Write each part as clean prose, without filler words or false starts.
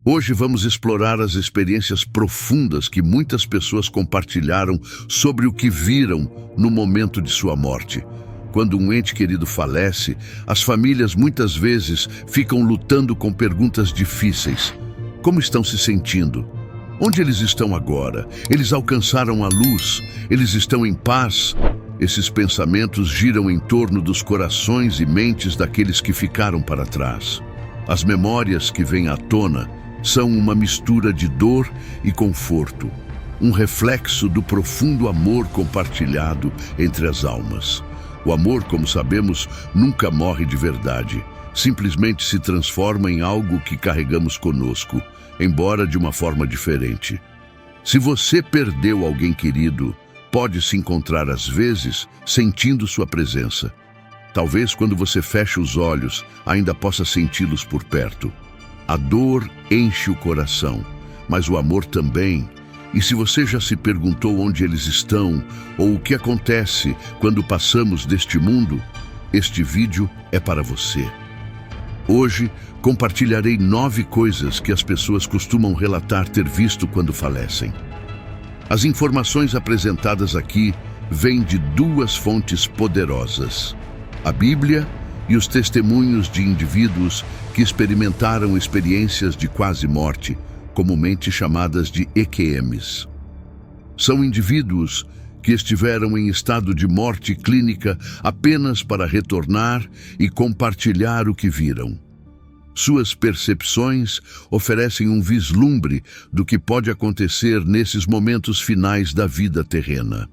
Hoje vamos explorar as experiências profundas que muitas pessoas compartilharam sobre o que viram no momento de sua morte. Quando um ente querido falece, as famílias muitas vezes ficam lutando com perguntas difíceis. Como estão se sentindo? Onde eles estão agora? Eles alcançaram a luz? Eles estão em paz? Esses pensamentos giram em torno dos corações e mentes daqueles que ficaram para trás. As memórias que vêm à tona são uma mistura de dor e conforto, um reflexo do profundo amor compartilhado entre as almas. O amor, como sabemos, nunca morre de verdade, simplesmente se transforma em algo que carregamos conosco, embora de uma forma diferente. Se você perdeu alguém querido, pode se encontrar às vezes sentindo sua presença. Talvez quando você fecha os olhos, ainda possa senti-los por perto. A dor enche o coração, mas o amor também. E se você já se perguntou onde eles estão, ou o que acontece quando passamos deste mundo, este vídeo é para você. Hoje, compartilharei 9 coisas que as pessoas costumam relatar ter visto quando falecem. As informações apresentadas aqui vêm de 2 fontes poderosas: a Bíblia e os testemunhos de indivíduos que experimentaram experiências de quase morte, comumente chamadas de EQMs. São indivíduos que estiveram em estado de morte clínica apenas para retornar e compartilhar o que viram. Suas percepções oferecem um vislumbre do que pode acontecer nesses momentos finais da vida terrena.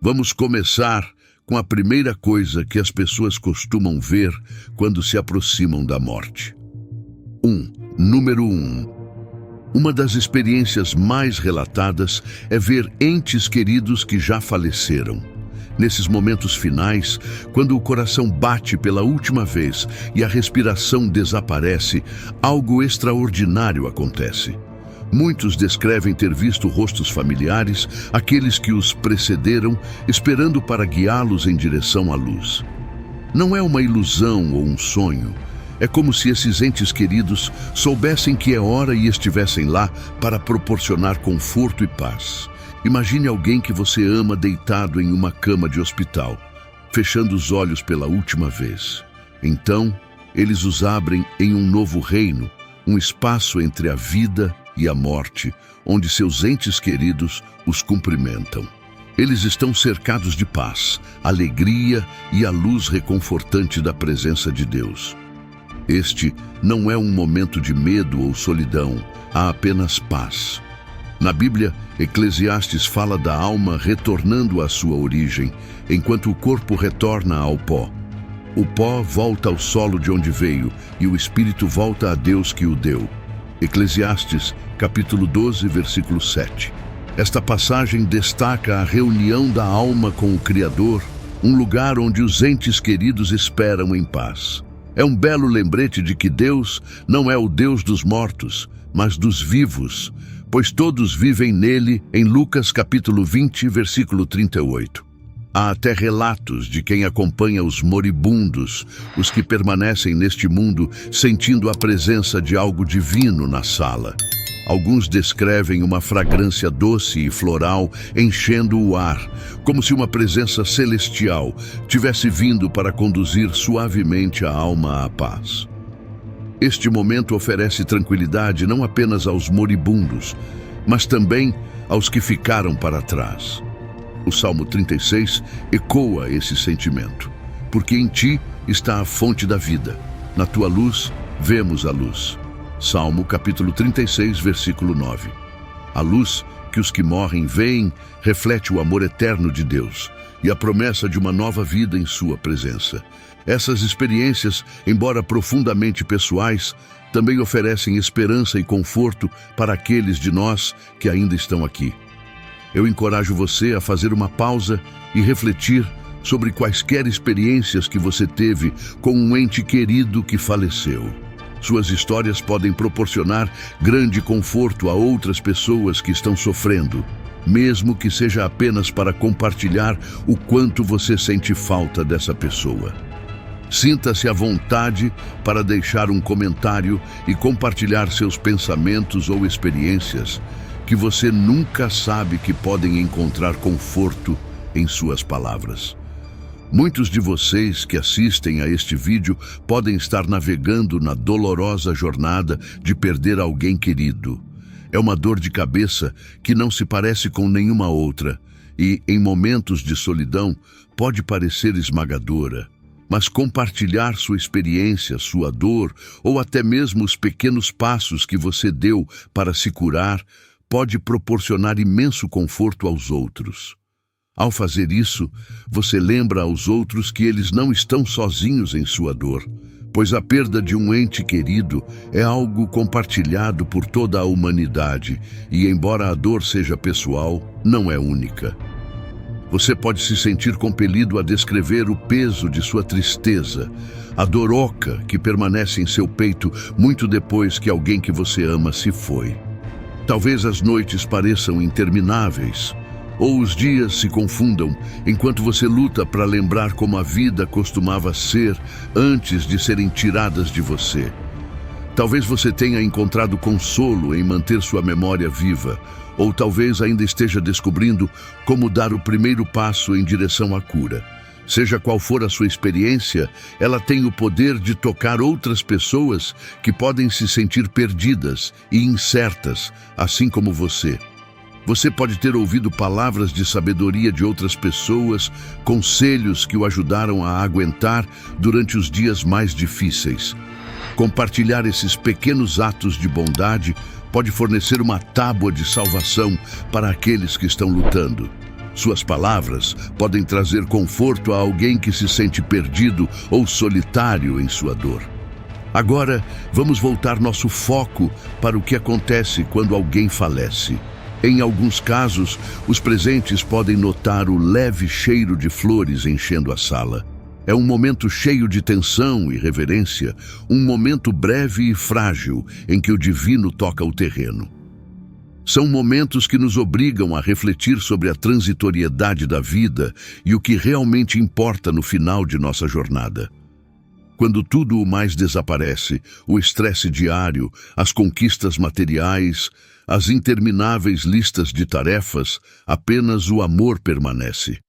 Vamos começar com a primeira coisa que as pessoas costumam ver quando se aproximam da morte. Número 1. Uma das experiências mais relatadas é ver entes queridos que já faleceram. Nesses momentos finais, quando o coração bate pela última vez e a respiração desaparece, algo extraordinário acontece. Muitos descrevem ter visto rostos familiares, aqueles que os precederam, esperando para guiá-los em direção à luz. Não é uma ilusão ou um sonho. É como se esses entes queridos soubessem que é hora e estivessem lá para proporcionar conforto e paz. Imagine alguém que você ama deitado em uma cama de hospital, fechando os olhos pela última vez. Então, eles os abrem em um novo reino, um espaço entre a vida e a morte, onde seus entes queridos os cumprimentam. Eles estão cercados de paz, alegria e a luz reconfortante da presença de Deus. Este não é um momento de medo ou solidão, há apenas paz. Na Bíblia, Eclesiastes fala da alma retornando à sua origem, enquanto o corpo retorna ao pó. O pó volta ao solo de onde veio, e o espírito volta a Deus que o deu. Eclesiastes, capítulo 12, versículo 7. Esta passagem destaca a reunião da alma com o Criador, um lugar onde os entes queridos esperam em paz. É um belo lembrete de que Deus não é o Deus dos mortos, mas dos vivos, pois todos vivem nele, em Lucas capítulo 20, versículo 38. Há até relatos de quem acompanha os moribundos, os que permanecem neste mundo sentindo a presença de algo divino na sala. Alguns descrevem uma fragrância doce e floral enchendo o ar, como se uma presença celestial tivesse vindo para conduzir suavemente a alma à paz. Este momento oferece tranquilidade não apenas aos moribundos, mas também aos que ficaram para trás. O Salmo 36 ecoa esse sentimento, porque em ti está a fonte da vida, na tua luz vemos a luz. Salmo capítulo 36, versículo 9. A luz que os que morrem veem reflete o amor eterno de Deus e a promessa de uma nova vida em sua presença. Essas experiências, embora profundamente pessoais, também oferecem esperança e conforto para aqueles de nós que ainda estão aqui. Eu encorajo você a fazer uma pausa e refletir sobre quaisquer experiências que você teve com um ente querido que faleceu. Suas histórias podem proporcionar grande conforto a outras pessoas que estão sofrendo, mesmo que seja apenas para compartilhar o quanto você sente falta dessa pessoa. Sinta-se à vontade para deixar um comentário e compartilhar seus pensamentos ou experiências que você nunca sabe que podem encontrar conforto em suas palavras. Muitos de vocês que assistem a este vídeo podem estar navegando na dolorosa jornada de perder alguém querido. É uma dor de cabeça que não se parece com nenhuma outra e, em momentos de solidão, pode parecer esmagadora. Mas compartilhar sua experiência, sua dor ou até mesmo os pequenos passos que você deu para se curar pode proporcionar imenso conforto aos outros. Ao fazer isso, você lembra aos outros que eles não estão sozinhos em sua dor, pois a perda de um ente querido é algo compartilhado por toda a humanidade e, embora a dor seja pessoal, não é única. Você pode se sentir compelido a descrever o peso de sua tristeza, a dor oca que permanece em seu peito muito depois que alguém que você ama se foi. Talvez as noites pareçam intermináveis, ou os dias se confundam enquanto você luta para lembrar como a vida costumava ser antes de serem tiradas de você. Talvez você tenha encontrado consolo em manter sua memória viva, ou talvez ainda esteja descobrindo como dar o primeiro passo em direção à cura. Seja qual for a sua experiência, ela tem o poder de tocar outras pessoas que podem se sentir perdidas e incertas, assim como você. Você pode ter ouvido palavras de sabedoria de outras pessoas, conselhos que o ajudaram a aguentar durante os dias mais difíceis. Compartilhar esses pequenos atos de bondade pode fornecer uma tábua de salvação para aqueles que estão lutando. Suas palavras podem trazer conforto a alguém que se sente perdido ou solitário em sua dor. Agora, vamos voltar nosso foco para o que acontece quando alguém falece. Em alguns casos, os presentes podem notar o leve cheiro de flores enchendo a sala. É um momento cheio de tensão e reverência, um momento breve e frágil em que o divino toca o terreno. São momentos que nos obrigam a refletir sobre a transitoriedade da vida e o que realmente importa no final de nossa jornada. Quando tudo o mais desaparece, o estresse diário, as conquistas materiais, as intermináveis listas de tarefas, apenas o amor permanece.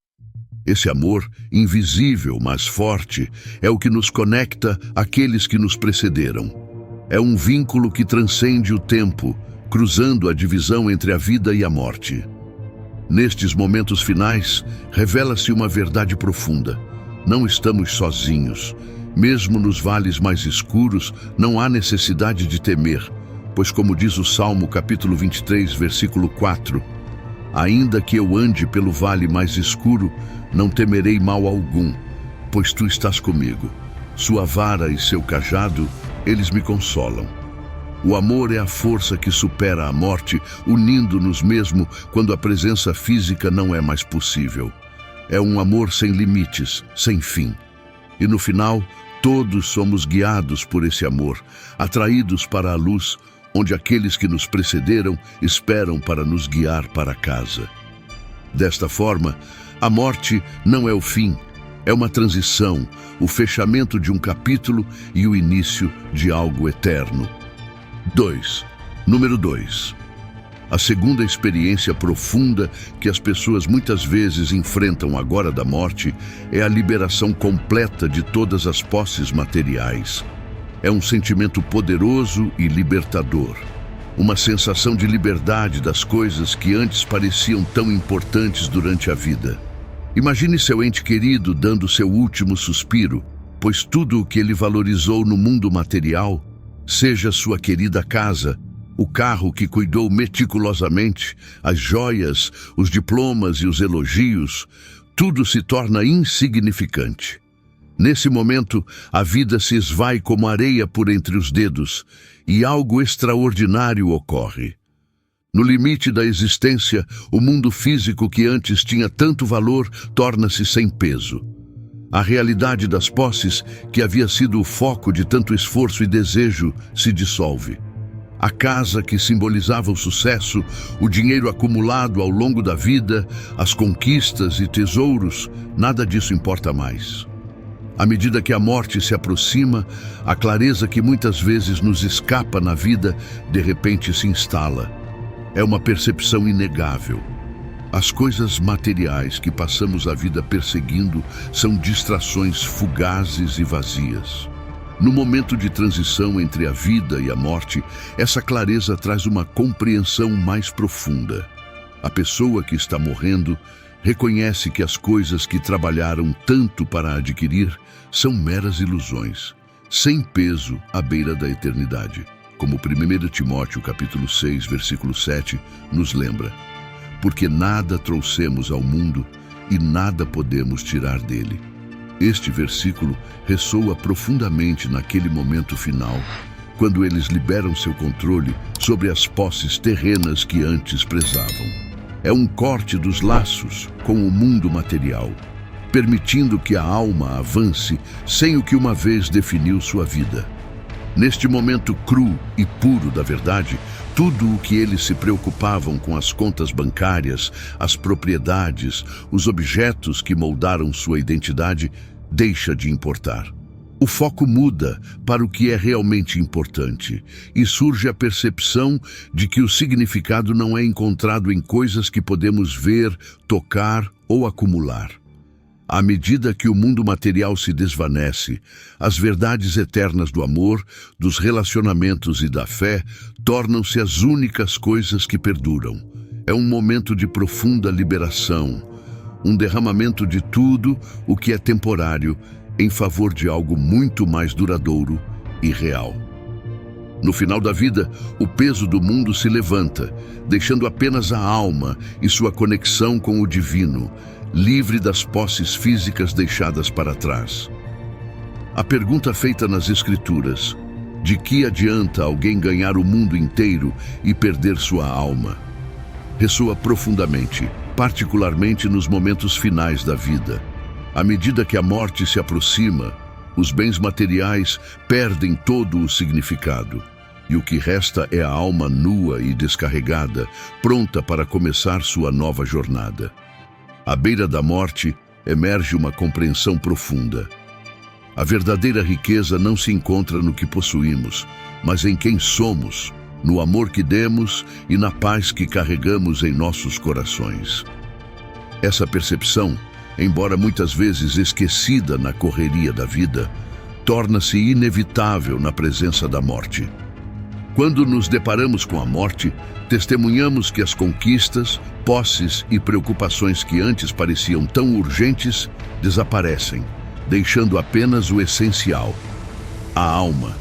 Esse amor, invisível, mas forte, é o que nos conecta àqueles que nos precederam. É um vínculo que transcende o tempo, cruzando a divisão entre a vida e a morte. Nestes momentos finais, revela-se uma verdade profunda. Não estamos sozinhos. Mesmo nos vales mais escuros, não há necessidade de temer, pois como diz o Salmo capítulo 23, versículo 4, ainda que eu ande pelo vale mais escuro, não temerei mal algum, pois tu estás comigo. Sua vara e seu cajado, eles me consolam. O amor é a força que supera a morte, unindo-nos mesmo quando a presença física não é mais possível. É um amor sem limites, sem fim. E no final, todos somos guiados por esse amor, atraídos para a luz, onde aqueles que nos precederam esperam para nos guiar para casa. Desta forma, a morte não é o fim, é uma transição, o fechamento de um capítulo e o início de algo eterno. Número 2. A segunda experiência profunda que as pessoas muitas vezes enfrentam agora da morte é a liberação completa de todas as posses materiais. É um sentimento poderoso e libertador. Uma sensação de liberdade das coisas que antes pareciam tão importantes durante a vida. Imagine seu ente querido dando seu último suspiro, pois tudo o que ele valorizou no mundo material, seja sua querida casa, o carro que cuidou meticulosamente, as joias, os diplomas e os elogios, tudo se torna insignificante. Nesse momento, a vida se esvai como areia por entre os dedos e algo extraordinário ocorre. No limite da existência, o mundo físico que antes tinha tanto valor torna-se sem peso. A realidade das posses, que havia sido o foco de tanto esforço e desejo, se dissolve. A casa que simbolizava o sucesso, o dinheiro acumulado ao longo da vida, as conquistas e tesouros, nada disso importa mais. À medida que a morte se aproxima, a clareza que muitas vezes nos escapa na vida, de repente se instala. É uma percepção inegável. As coisas materiais que passamos a vida perseguindo são distrações fugazes e vazias. No momento de transição entre a vida e a morte, essa clareza traz uma compreensão mais profunda. A pessoa que está morrendo reconhece que as coisas que trabalharam tanto para adquirir são meras ilusões, sem peso à beira da eternidade. Como 1 Timóteo capítulo 6, versículo 7, nos lembra: porque nada trouxemos ao mundo e nada podemos tirar dele. Este versículo ressoa profundamente naquele momento final, quando eles liberam seu controle sobre as posses terrenas que antes prezavam. É um corte dos laços com o mundo material, permitindo que a alma avance sem o que uma vez definiu sua vida. Neste momento cru e puro da verdade, tudo o que eles se preocupavam com as contas bancárias, as propriedades, os objetos que moldaram sua identidade, deixa de importar. O foco muda para o que é realmente importante e surge a percepção de que o significado não é encontrado em coisas que podemos ver, tocar ou acumular. À medida que o mundo material se desvanece, as verdades eternas do amor, dos relacionamentos e da fé tornam-se as únicas coisas que perduram. É um momento de profunda liberação, um derramamento de tudo o que é temporário em favor de algo muito mais duradouro e real. No final da vida, o peso do mundo se levanta, deixando apenas a alma e sua conexão com o divino, livre das posses físicas deixadas para trás. A pergunta feita nas Escrituras: de que adianta alguém ganhar o mundo inteiro e perder sua alma? Ressoa profundamente, particularmente nos momentos finais da vida. À medida que a morte se aproxima, os bens materiais perdem todo o significado, e o que resta é a alma nua e descarregada, pronta para começar sua nova jornada. À beira da morte, emerge uma compreensão profunda. A verdadeira riqueza não se encontra no que possuímos, mas em quem somos, no amor que demos e na paz que carregamos em nossos corações. Essa percepção, embora muitas vezes esquecida na correria da vida, torna-se inevitável na presença da morte. Quando nos deparamos com a morte, testemunhamos que as conquistas, posses e preocupações que antes pareciam tão urgentes desaparecem, deixando apenas o essencial: a alma,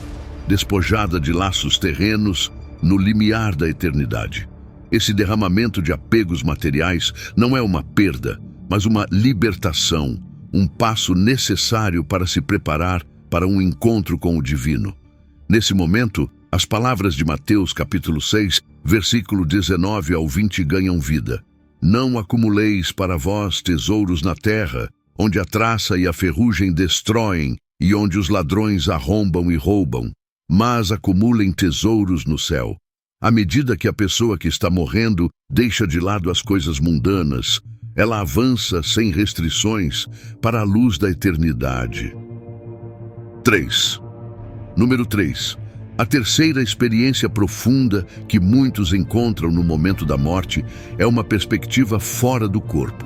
despojada de laços terrenos no limiar da eternidade. Esse derramamento de apegos materiais não é uma perda, mas uma libertação, um passo necessário para se preparar para um encontro com o divino. Nesse momento, as palavras de Mateus capítulo 6, versículo 19 ao 20 ganham vida. Não acumuleis para vós tesouros na terra, onde a traça e a ferrugem destroem e onde os ladrões arrombam e roubam, mas acumulem tesouros no céu. À medida que a pessoa que está morrendo deixa de lado as coisas mundanas, ela avança sem restrições para a luz da eternidade. 3. Número 3. A terceira experiência profunda que muitos encontram no momento da morte é uma perspectiva fora do corpo.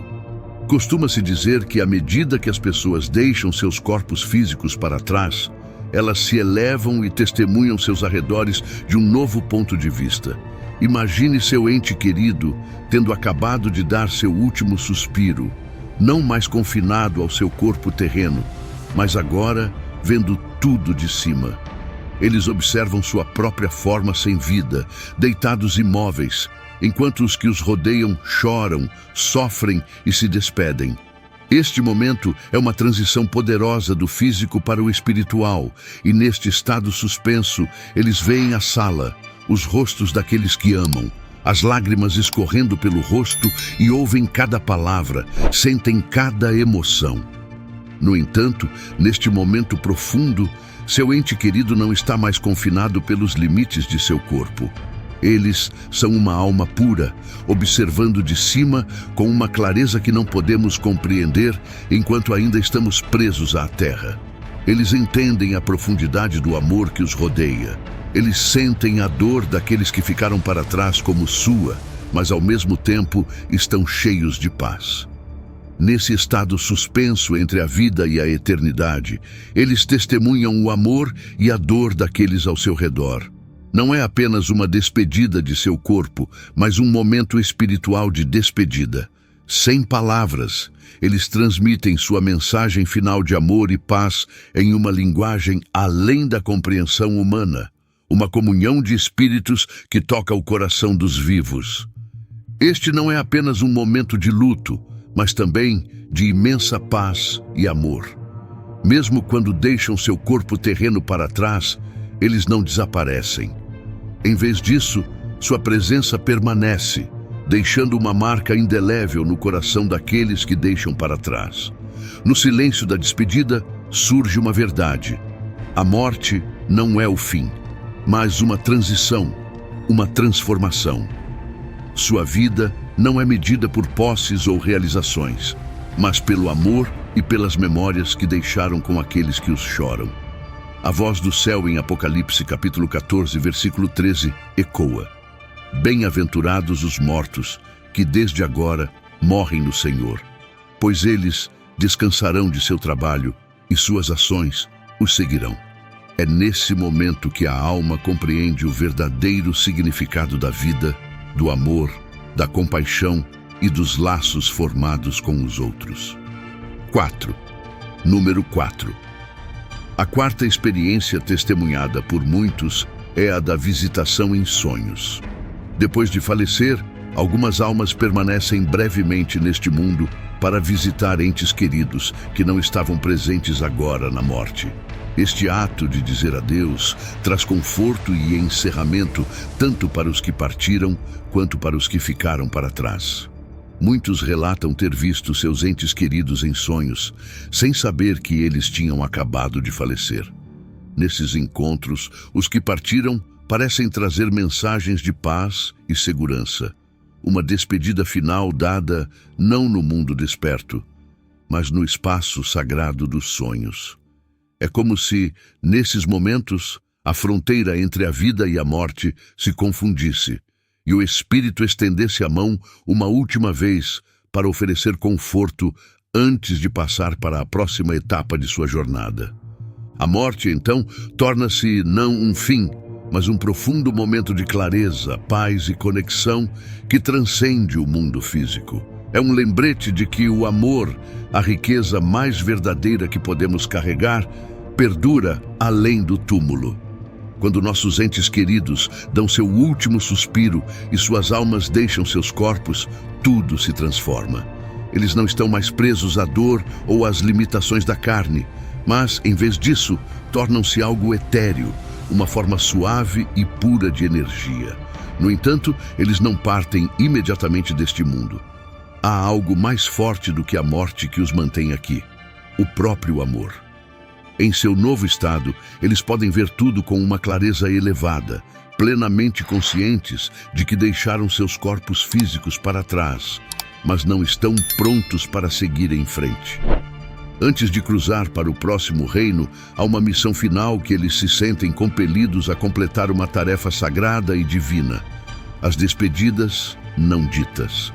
Costuma-se dizer que à medida que as pessoas deixam seus corpos físicos para trás, elas se elevam e testemunham seus arredores de um novo ponto de vista. Imagine seu ente querido tendo acabado de dar seu último suspiro, não mais confinado ao seu corpo terreno, mas agora vendo tudo de cima. Eles observam sua própria forma sem vida, deitados imóveis, enquanto os que os rodeiam choram, sofrem e se despedem. Este momento é uma transição poderosa do físico para o espiritual, e neste estado suspenso, eles veem a sala, os rostos daqueles que amam, as lágrimas escorrendo pelo rosto e ouvem cada palavra, sentem cada emoção. No entanto, neste momento profundo, seu ente querido não está mais confinado pelos limites de seu corpo. Eles são uma alma pura, observando de cima com uma clareza que não podemos compreender enquanto ainda estamos presos à terra. Eles entendem a profundidade do amor que os rodeia. Eles sentem a dor daqueles que ficaram para trás como sua, mas ao mesmo tempo estão cheios de paz. Nesse estado suspenso entre a vida e a eternidade, eles testemunham o amor e a dor daqueles ao seu redor. Não é apenas uma despedida de seu corpo, mas um momento espiritual de despedida. Sem palavras, eles transmitem sua mensagem final de amor e paz em uma linguagem além da compreensão humana, uma comunhão de espíritos que toca o coração dos vivos. Este não é apenas um momento de luto, mas também de imensa paz e amor. Mesmo quando deixam seu corpo terreno para trás, eles não desaparecem. Em vez disso, sua presença permanece, deixando uma marca indelével no coração daqueles que deixam para trás. No silêncio da despedida, surge uma verdade. A morte não é o fim, mas uma transição, uma transformação. Sua vida não é medida por posses ou realizações, mas pelo amor e pelas memórias que deixaram com aqueles que os choram. A voz do céu em Apocalipse capítulo 14, versículo 13, ecoa: Bem-aventurados os mortos, que desde agora morrem no Senhor, pois eles descansarão de seu trabalho e suas ações os seguirão. É nesse momento que a alma compreende o verdadeiro significado da vida, do amor, da compaixão e dos laços formados com os outros. 4. Número 4. A quarta experiência testemunhada por muitos é a da visitação em sonhos. Depois de falecer, algumas almas permanecem brevemente neste mundo para visitar entes queridos que não estavam presentes agora na morte. Este ato de dizer adeus traz conforto e encerramento tanto para os que partiram quanto para os que ficaram para trás. Muitos relatam ter visto seus entes queridos em sonhos, sem saber que eles tinham acabado de falecer. Nesses encontros, os que partiram parecem trazer mensagens de paz e segurança. Uma despedida final dada não no mundo desperto, mas no espaço sagrado dos sonhos. É como se, nesses momentos, a fronteira entre a vida e a morte se confundisse e o espírito estendesse a mão uma última vez para oferecer conforto antes de passar para a próxima etapa de sua jornada. A morte, então, torna-se não um fim, mas um profundo momento de clareza, paz e conexão que transcende o mundo físico. É um lembrete de que o amor, a riqueza mais verdadeira que podemos carregar, perdura além do túmulo. Quando nossos entes queridos dão seu último suspiro e suas almas deixam seus corpos, tudo se transforma. Eles não estão mais presos à dor ou às limitações da carne, mas, em vez disso, tornam-se algo etéreo, uma forma suave e pura de energia. No entanto, eles não partem imediatamente deste mundo. Há algo mais forte do que a morte que os mantém aqui: o próprio amor. Em seu novo estado, eles podem ver tudo com uma clareza elevada, plenamente conscientes de que deixaram seus corpos físicos para trás, mas não estão prontos para seguir em frente. Antes de cruzar para o próximo reino, há uma missão final que eles se sentem compelidos a completar, uma tarefa sagrada e divina: as despedidas não ditas.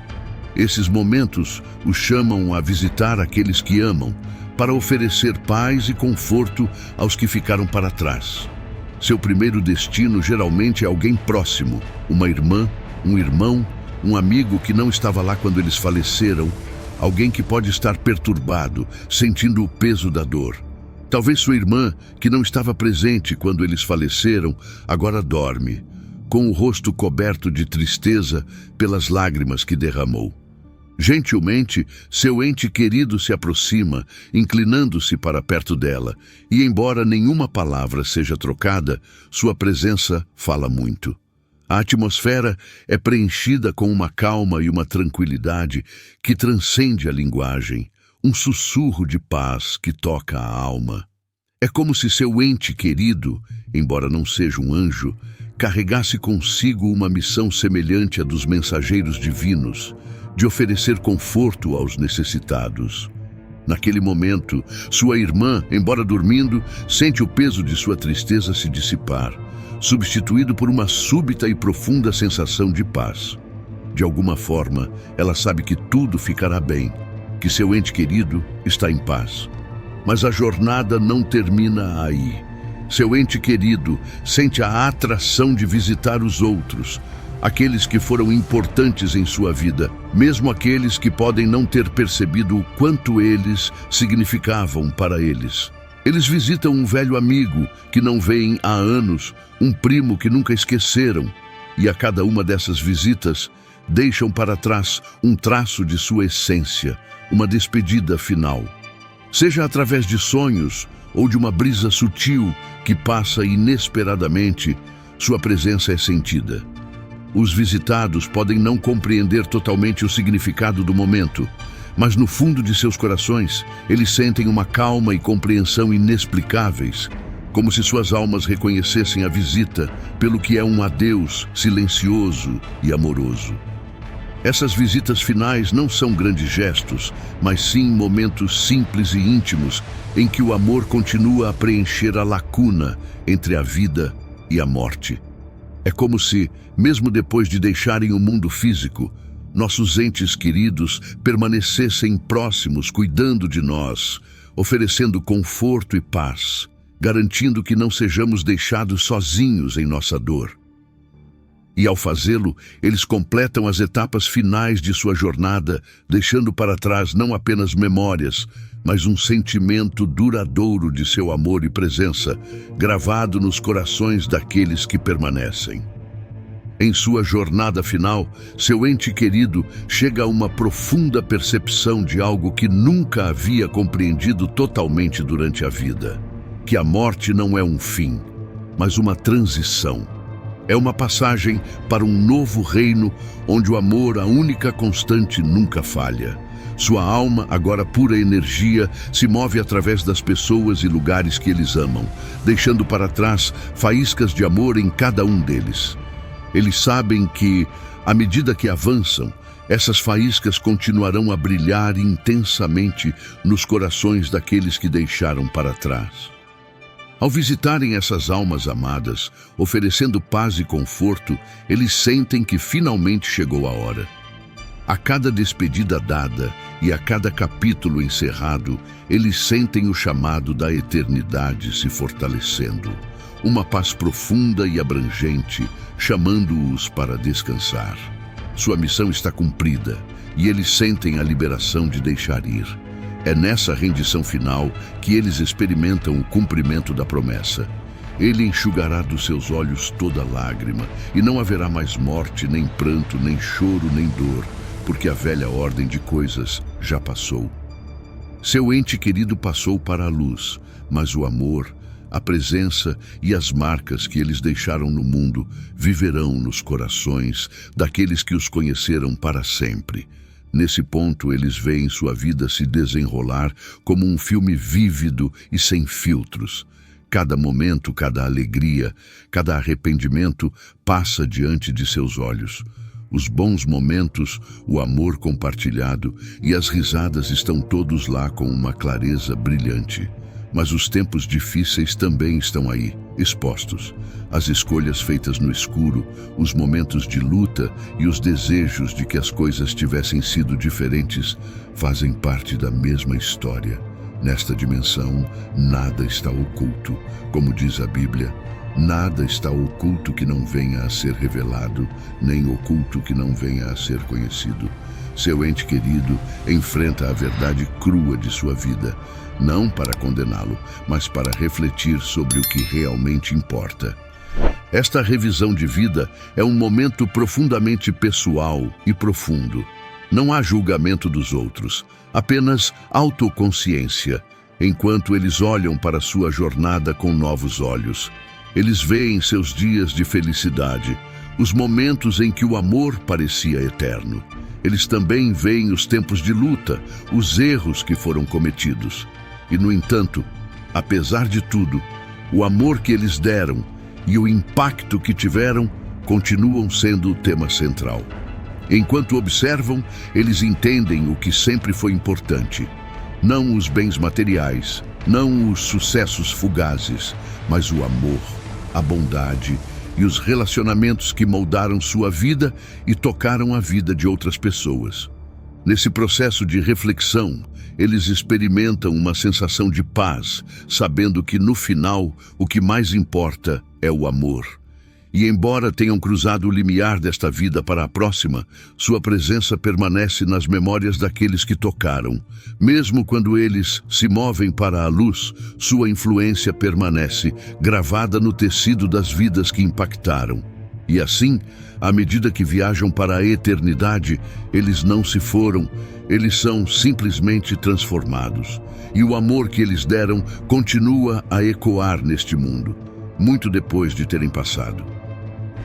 Esses momentos os chamam a visitar aqueles que amam, para oferecer paz e conforto aos que ficaram para trás. Seu primeiro destino geralmente é alguém próximo, uma irmã, um irmão, um amigo que não estava lá quando eles faleceram, alguém que pode estar perturbado, sentindo o peso da dor. Talvez sua irmã, que não estava presente quando eles faleceram, agora dorme, com o rosto coberto de tristeza pelas lágrimas que derramou. Gentilmente, seu ente querido se aproxima, inclinando-se para perto dela, e embora nenhuma palavra seja trocada, sua presença fala muito. A atmosfera é preenchida com uma calma e uma tranquilidade que transcende a linguagem, um sussurro de paz que toca a alma. É como se seu ente querido, embora não seja um anjo, carregasse consigo uma missão semelhante à dos mensageiros divinos, de oferecer conforto aos necessitados. Naquele momento, sua irmã, embora dormindo, sente o peso de sua tristeza se dissipar, substituído por uma súbita e profunda sensação de paz. De alguma forma, ela sabe que tudo ficará bem, que seu ente querido está em paz. Mas a jornada não termina aí. Seu ente querido sente a atração de visitar os outros, aqueles que foram importantes em sua vida, mesmo aqueles que podem não ter percebido o quanto eles significavam para eles. Eles visitam um velho amigo que não veem há anos, um primo que nunca esqueceram, e a cada uma dessas visitas deixam para trás um traço de sua essência, uma despedida final. Seja através de sonhos ou de uma brisa sutil que passa inesperadamente, sua presença é sentida. Os visitados podem não compreender totalmente o significado do momento, mas no fundo de seus corações, eles sentem uma calma e compreensão inexplicáveis, como se suas almas reconhecessem a visita pelo que é um adeus silencioso e amoroso. Essas visitas finais não são grandes gestos, mas sim momentos simples e íntimos em que o amor continua a preencher a lacuna entre a vida e a morte. É como se, mesmo depois de deixarem o mundo físico, nossos entes queridos permanecessem próximos, cuidando de nós, oferecendo conforto e paz, garantindo que não sejamos deixados sozinhos em nossa dor. E ao fazê-lo, eles completam as etapas finais de sua jornada, deixando para trás não apenas memórias, mas um sentimento duradouro de seu amor e presença, gravado nos corações daqueles que permanecem. Em sua jornada final, seu ente querido chega a uma profunda percepção de algo que nunca havia compreendido totalmente durante a vida: que a morte não é um fim, mas uma transição. É uma passagem para um novo reino onde o amor, a única constante, nunca falha. Sua alma, agora pura energia, se move através das pessoas e lugares que eles amam, deixando para trás faíscas de amor em cada um deles. Eles sabem que, à medida que avançam, essas faíscas continuarão a brilhar intensamente nos corações daqueles que deixaram para trás. Ao visitarem essas almas amadas, oferecendo paz e conforto, eles sentem que finalmente chegou a hora. A cada despedida dada e a cada capítulo encerrado, eles sentem o chamado da eternidade se fortalecendo. Uma paz profunda e abrangente, chamando-os para descansar. Sua missão está cumprida e eles sentem a liberação de deixar ir. É nessa rendição final que eles experimentam o cumprimento da promessa. Ele enxugará dos seus olhos toda lágrima, e não haverá mais morte, nem pranto, nem choro, nem dor, porque a velha ordem de coisas já passou. Seu ente querido passou para a luz, mas o amor, a presença e as marcas que eles deixaram no mundo viverão nos corações daqueles que os conheceram para sempre. Nesse ponto, eles veem sua vida se desenrolar como um filme vívido e sem filtros. Cada momento, cada alegria, cada arrependimento passa diante de seus olhos. Os bons momentos, o amor compartilhado e as risadas estão todos lá com uma clareza brilhante. Mas os tempos difíceis também estão aí, expostos. As escolhas feitas no escuro, os momentos de luta e os desejos de que as coisas tivessem sido diferentes fazem parte da mesma história. Nesta dimensão, nada está oculto. Como diz a Bíblia, nada está oculto que não venha a ser revelado, nem oculto que não venha a ser conhecido. Seu ente querido enfrenta a verdade crua de sua vida, não para condená-lo, mas para refletir sobre o que realmente importa. Esta revisão de vida é um momento profundamente pessoal e profundo. Não há julgamento dos outros, apenas autoconsciência, enquanto eles olham para sua jornada com novos olhos. Eles veem seus dias de felicidade, os momentos em que o amor parecia eterno. Eles também veem os tempos de luta, os erros que foram cometidos. E, no entanto, apesar de tudo, o amor que eles deram e o impacto que tiveram continuam sendo o tema central. Enquanto observam, eles entendem o que sempre foi importante. Não os bens materiais, não os sucessos fugazes, mas o amor, a bondade e os relacionamentos que moldaram sua vida e tocaram a vida de outras pessoas. Nesse processo de reflexão, eles experimentam uma sensação de paz, sabendo que no final o que mais importa é o amor. E embora tenham cruzado o limiar desta vida para a próxima, sua presença permanece nas memórias daqueles que tocaram. Mesmo quando eles se movem para a luz, sua influência permanece, gravada no tecido das vidas que impactaram. E assim, à medida que viajam para a eternidade, eles não se foram, eles são simplesmente transformados. E o amor que eles deram continua a ecoar neste mundo, muito depois de terem passado.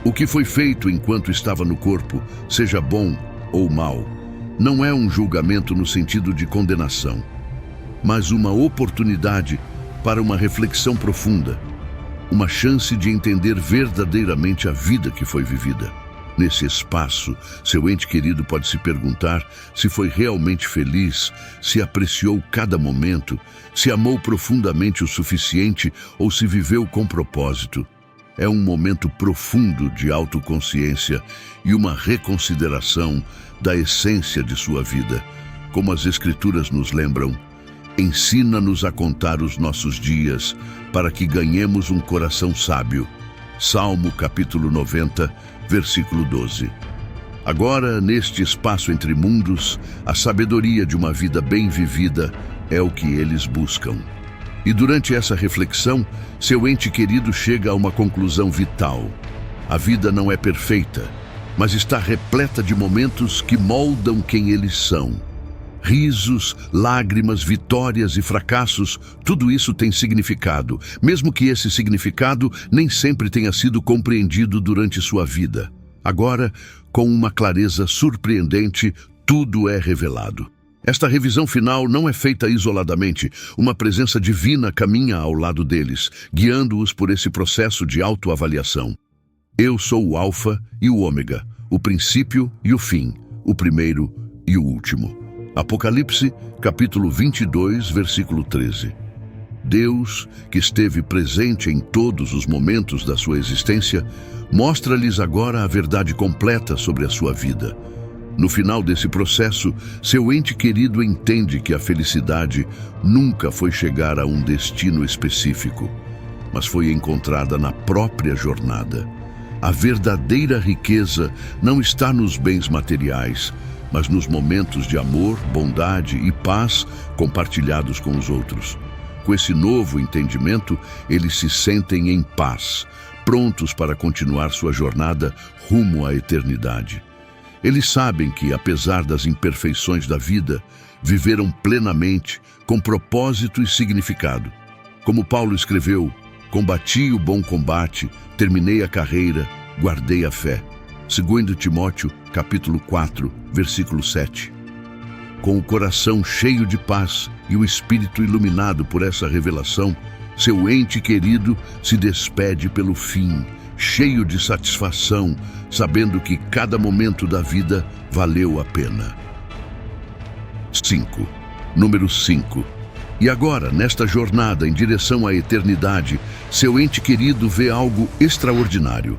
O que foi feito enquanto estava no corpo, seja bom ou mal, não é um julgamento no sentido de condenação, mas uma oportunidade para uma reflexão profunda, uma chance de entender verdadeiramente a vida que foi vivida. Nesse espaço, seu ente querido pode se perguntar se foi realmente feliz, se apreciou cada momento, se amou profundamente o suficiente ou se viveu com propósito. É um momento profundo de autoconsciência e uma reconsideração da essência de sua vida. Como as Escrituras nos lembram, ensina-nos a contar os nossos dias para que ganhemos um coração sábio. Salmo capítulo 90, versículo 12. Agora, neste espaço entre mundos, a sabedoria de uma vida bem vivida é o que eles buscam. E durante essa reflexão, seu ente querido chega a uma conclusão vital. A vida não é perfeita, mas está repleta de momentos que moldam quem eles são. Risos, lágrimas, vitórias e fracassos, tudo isso tem significado, mesmo que esse significado nem sempre tenha sido compreendido durante sua vida. Agora, com uma clareza surpreendente, tudo é revelado. Esta revisão final não é feita isoladamente. Uma presença divina caminha ao lado deles, guiando-os por esse processo de autoavaliação. Eu sou o Alfa e o Ômega, o princípio e o fim, o primeiro e o último. Apocalipse, capítulo 22, versículo 13. Deus, que esteve presente em todos os momentos da sua existência, mostra-lhes agora a verdade completa sobre a sua vida. No final desse processo, seu ente querido entende que a felicidade nunca foi chegar a um destino específico, mas foi encontrada na própria jornada. A verdadeira riqueza não está nos bens materiais, mas nos momentos de amor, bondade e paz compartilhados com os outros. Com esse novo entendimento, eles se sentem em paz, prontos para continuar sua jornada rumo à eternidade. Eles sabem que, apesar das imperfeições da vida, viveram plenamente, com propósito e significado. Como Paulo escreveu, combati o bom combate, terminei a carreira, guardei a fé. 2 Timóteo, capítulo 4, versículo 7. Com o coração cheio de paz e o espírito iluminado por essa revelação, seu ente querido se despede pelo fim, cheio de satisfação, sabendo que cada momento da vida valeu a pena. 5. Número 5. E agora, nesta jornada em direção à eternidade, seu ente querido vê algo extraordinário: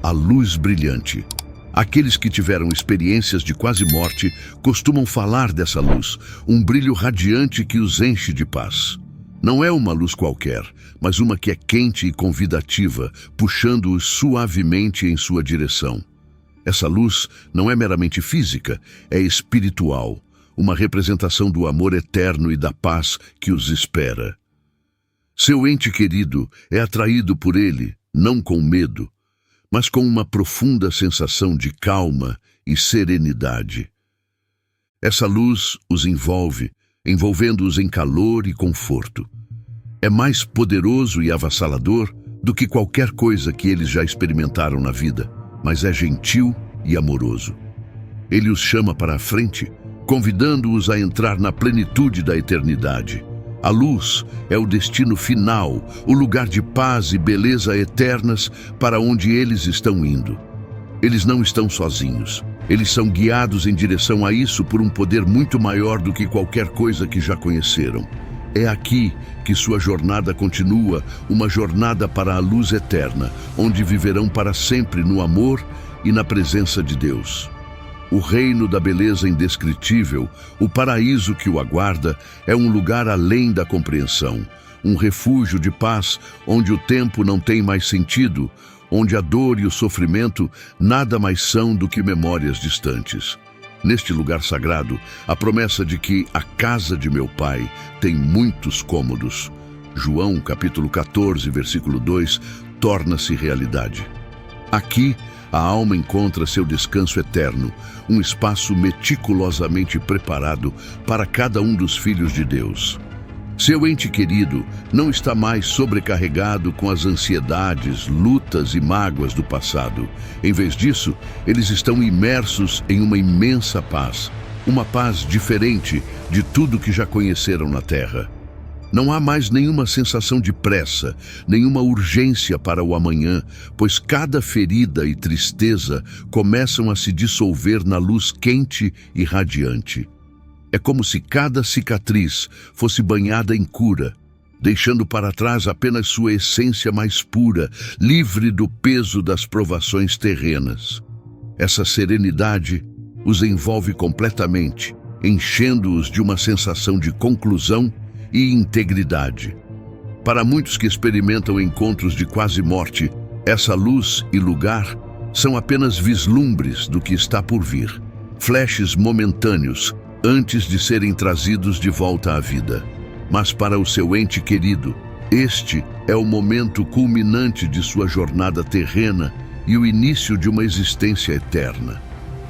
a luz brilhante. Aqueles que tiveram experiências de quase morte costumam falar dessa luz, um brilho radiante que os enche de paz. Não é uma luz qualquer, mas uma que é quente e convidativa, puxando-os suavemente em sua direção. Essa luz não é meramente física, é espiritual, uma representação do amor eterno e da paz que os espera. Seu ente querido é atraído por ele, não com medo, mas com uma profunda sensação de calma e serenidade. Essa luz os envolve, envolvendo-os em calor e conforto. É mais poderoso e avassalador do que qualquer coisa que eles já experimentaram na vida, mas é gentil e amoroso. Ele os chama para a frente, convidando-os a entrar na plenitude da eternidade. A luz é o destino final, o lugar de paz e beleza eternas para onde eles estão indo. Eles não estão sozinhos. Eles são guiados em direção a isso por um poder muito maior do que qualquer coisa que já conheceram. É aqui que sua jornada continua, uma jornada para a luz eterna, onde viverão para sempre no amor e na presença de Deus. O reino da beleza indescritível, o paraíso que o aguarda, é um lugar além da compreensão, um refúgio de paz onde o tempo não tem mais sentido, onde a dor e o sofrimento nada mais são do que memórias distantes. Neste lugar sagrado, a promessa de que a casa de meu pai tem muitos cômodos. João, capítulo 14, versículo 2, torna-se realidade. Aqui, a alma encontra seu descanso eterno, um espaço meticulosamente preparado para cada um dos filhos de Deus. Seu ente querido não está mais sobrecarregado com as ansiedades, lutas e mágoas do passado. Em vez disso, eles estão imersos em uma imensa paz, uma paz diferente de tudo que já conheceram na Terra. Não há mais nenhuma sensação de pressa, nenhuma urgência para o amanhã, pois cada ferida e tristeza começam a se dissolver na luz quente e radiante. É como se cada cicatriz fosse banhada em cura, deixando para trás apenas sua essência mais pura, livre do peso das provações terrenas. Essa serenidade os envolve completamente, enchendo-os de uma sensação de conclusão e integridade. Para muitos que experimentam encontros de quase morte, essa luz e lugar são apenas vislumbres do que está por vir, flashes momentâneos antes de serem trazidos de volta à vida. Mas para o seu ente querido, este é o momento culminante de sua jornada terrena e o início de uma existência eterna.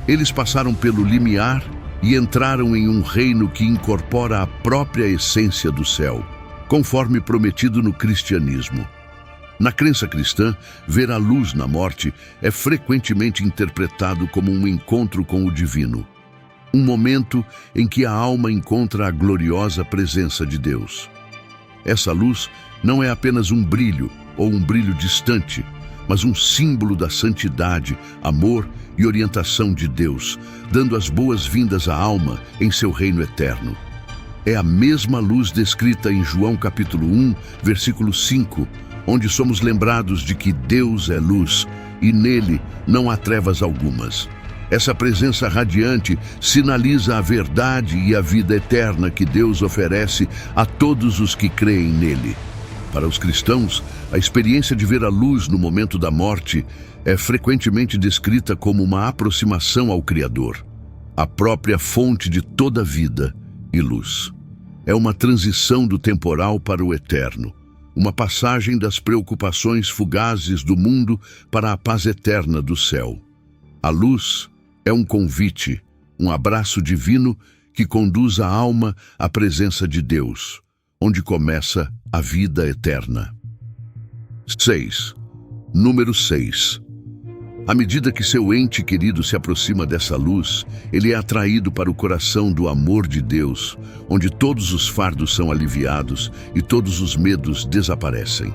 Eles passaram pelo limiar e entraram em um reino que incorpora a própria essência do céu, conforme prometido no cristianismo. Na crença cristã, ver a luz na morte é frequentemente interpretado como um encontro com o divino, um momento em que a alma encontra a gloriosa presença de Deus. Essa luz não é apenas um brilho ou um brilho distante, mas um símbolo da santidade, amor e orientação de Deus, dando as boas-vindas à alma em seu reino eterno. É a mesma luz descrita em João capítulo 1, versículo 5, onde somos lembrados de que Deus é luz e nele não há trevas algumas. Essa presença radiante sinaliza a verdade e a vida eterna que Deus oferece a todos os que creem nele. Para os cristãos, a experiência de ver a luz no momento da morte é frequentemente descrita como uma aproximação ao Criador, a própria fonte de toda vida e luz. É uma transição do temporal para o eterno, uma passagem das preocupações fugazes do mundo para a paz eterna do céu. A luz é um convite, um abraço divino que conduz a alma à presença de Deus, onde começa a vida eterna. 6. Número 6. À medida que seu ente querido se aproxima dessa luz, ele é atraído para o coração do amor de Deus, onde todos os fardos são aliviados e todos os medos desaparecem.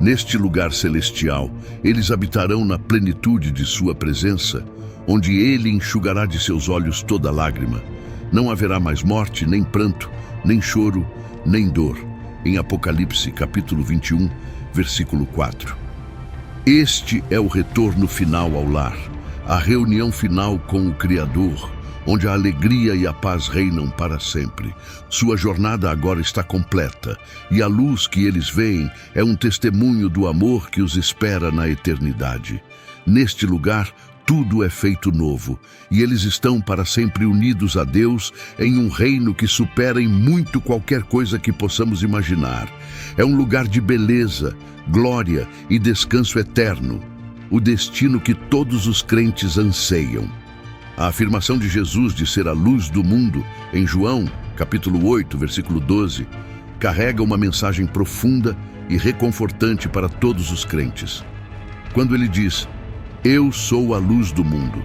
Neste lugar celestial, eles habitarão na plenitude de sua presença, onde ele enxugará de seus olhos toda lágrima. Não haverá mais morte, nem pranto, nem choro, nem dor. Em Apocalipse, capítulo 21, versículo 4. Este é o retorno final ao lar, a reunião final com o Criador, onde a alegria e a paz reinam para sempre. Sua jornada agora está completa, e a luz que eles veem é um testemunho do amor que os espera na eternidade. Neste lugar, tudo é feito novo, e eles estão para sempre unidos a Deus em um reino que supera em muito qualquer coisa que possamos imaginar. É um lugar de beleza, glória e descanso eterno, o destino que todos os crentes anseiam. A afirmação de Jesus de ser a luz do mundo, em João, capítulo 8, versículo 12, carrega uma mensagem profunda e reconfortante para todos os crentes. Quando ele diz: "Eu sou a luz do mundo.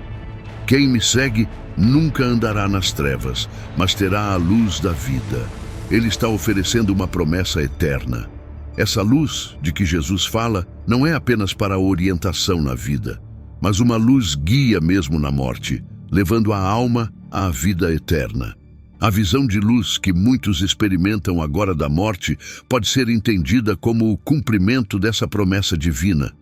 Quem me segue nunca andará nas trevas, mas terá a luz da vida." ele está oferecendo uma promessa eterna. Essa luz de que Jesus fala não é apenas para a orientação na vida, mas uma luz guia mesmo na morte, levando a alma à vida eterna. A visão de luz que muitos experimentam agora da morte pode ser entendida como o cumprimento dessa promessa divina.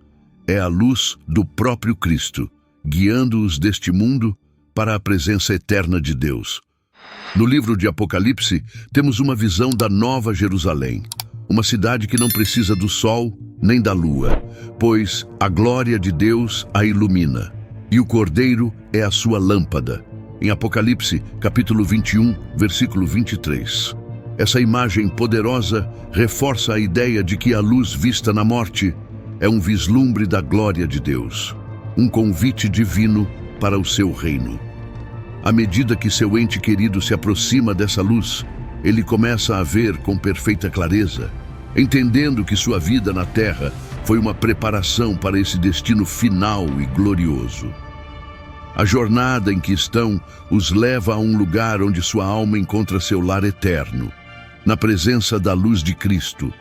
É a luz do próprio Cristo, guiando-os deste mundo para a presença eterna de Deus. No livro de Apocalipse, temos uma visão da Nova Jerusalém, uma cidade que não precisa do sol nem da lua, pois a glória de Deus a ilumina, e o Cordeiro é a sua lâmpada. Em Apocalipse, capítulo 21, versículo 23. Essa imagem poderosa reforça a ideia de que a luz vista na morte é um vislumbre da glória de Deus, um convite divino para o seu reino. À medida que seu ente querido se aproxima dessa luz, ele começa a ver com perfeita clareza, entendendo que sua vida na terra foi uma preparação para esse destino final e glorioso. A jornada em que estão os leva a um lugar onde sua alma encontra seu lar eterno, na presença da luz de Cristo.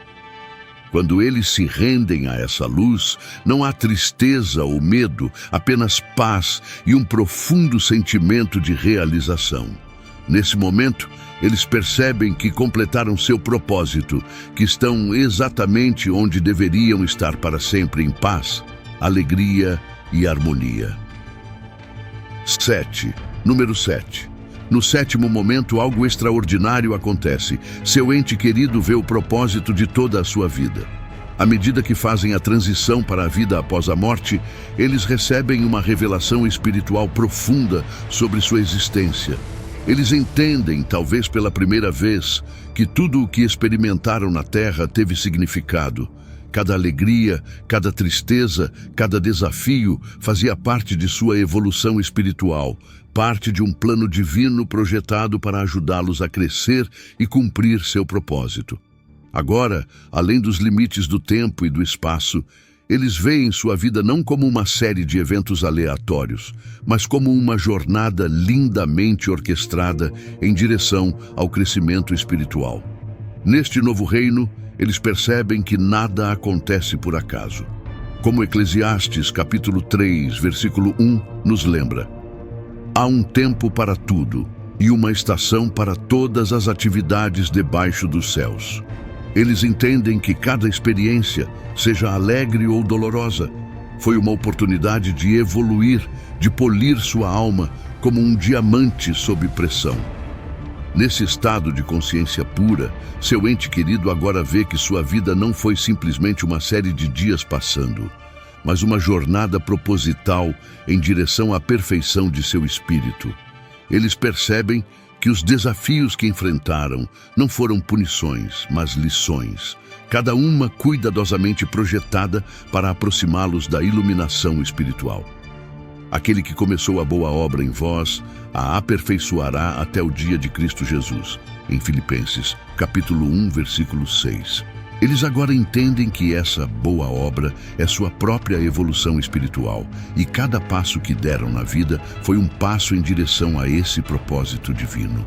Quando eles se rendem a essa luz, não há tristeza ou medo, apenas paz e um profundo sentimento de realização. Nesse momento, eles percebem que completaram seu propósito, que estão exatamente onde deveriam estar para sempre, em paz, alegria e harmonia. Número 7. No sétimo momento, algo extraordinário acontece. Seu ente querido vê o propósito de toda a sua vida. À medida que fazem a transição para a vida após a morte, eles recebem uma revelação espiritual profunda sobre sua existência. Eles entendem, talvez pela primeira vez, que tudo o que experimentaram na Terra teve significado. Cada alegria, cada tristeza, cada desafio fazia parte de sua evolução espiritual, parte de um plano divino projetado para ajudá-los a crescer e cumprir seu propósito. Agora, além dos limites do tempo e do espaço, eles veem sua vida não como uma série de eventos aleatórios, mas como uma jornada lindamente orquestrada em direção ao crescimento espiritual. Neste novo reino, eles percebem que nada acontece por acaso. Como Eclesiastes, capítulo 3, versículo 1, nos lembra: há um tempo para tudo e uma estação para todas as atividades debaixo dos céus. Eles entendem que cada experiência, seja alegre ou dolorosa, foi uma oportunidade de evoluir, de polir sua alma como um diamante sob pressão. Nesse estado de consciência pura, seu ente querido agora vê que sua vida não foi simplesmente uma série de dias passando, mas uma jornada proposital em direção à perfeição de seu espírito. Eles percebem que os desafios que enfrentaram não foram punições, mas lições, cada uma cuidadosamente projetada para aproximá-los da iluminação espiritual. Aquele que começou a boa obra em vós, a aperfeiçoará até o dia de Cristo Jesus. Em Filipenses, capítulo 1, versículo 6. Eles agora entendem que essa boa obra é sua própria evolução espiritual, e cada passo que deram na vida foi um passo em direção a esse propósito divino.